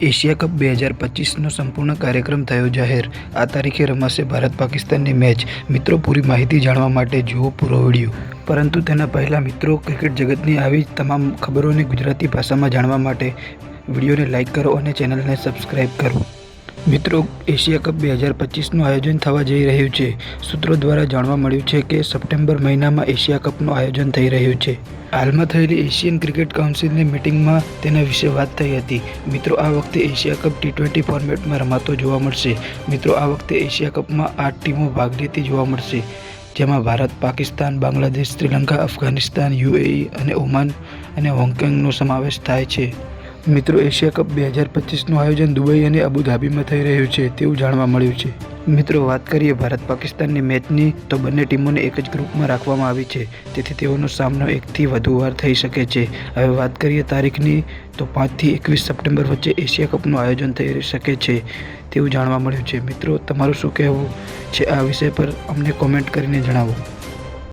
Asia cup 2025નો સંપૂર્ણ કાર્યક્રમ થયો જાહેર। આ તારીખે રમાશે ભારત પાકિસ્તાનની મેચ। મિત્રો, પૂરી માહિતી જાણવા માટે જુઓ પૂરો વિડીયો। પરંતુ તેના પહેલાં મિત્રો, ક્રિકેટ જગતની આવી જ તમામ ખબરોને ગુજરાતી ભાષામાં જાણવા માટે વિડીયોને લાઇક કરો અને ચેનલને સબસ્ક્રાઇબ કરો। મિત્રો, એશિયા કપ 2025નું આયોજન થવા જઈ રહ્યું છે। સૂત્રો દ્વારા જાણવા મળ્યું છે કે સપ્ટેમ્બર મહિનામાં એશિયા કપનું આયોજન થઈ રહ્યું છે। હાલમાં થયેલી એશિયન ક્રિકેટ કાઉન્સિલની મિટિંગમાં તેના વિશે વાત થઈ હતી। મિત્રો, આ વખતે એશિયા કપ T20 ફોર્મેટમાં રમાતો જોવા મળશે। મિત્રો, આ વખતે એશિયા કપમાં 8 ટીમો ભાગ લેતી જોવા મળશે, જેમાં ભારત, પાકિસ્તાન, બાંગ્લાદેશ, શ્રીલંકા, અફઘાનિસ્તાન, UAE અને ઓમાન અને હોંગકોંગનો સમાવેશ થાય છે। મિત્રો, એશિયા કપ 2025નું આયોજન દુબઈ અને અબુધાબીમાં થઈ રહ્યું છે તેવું જાણવા મળ્યું છે। મિત્રો, વાત કરીએ ભારત પાકિસ્તાનની મેચની, તો બંને ટીમોને એક જ ગ્રુપમાં રાખવામાં આવી છે, તેથી તેઓનો સામનો એકથી વધુ વાર થઈ શકે છે। હવે વાત કરીએ તારીખની, તો 5 થી 21 સપ્ટેમ્બર વચ્ચે એશિયા કપનું આયોજન થઈ શકે છે તેવું જાણવા મળ્યું છે। મિત્રો, તમારું શું કહેવું છે આ વિષય પર અમને કોમેન્ટ કરીને જણાવો।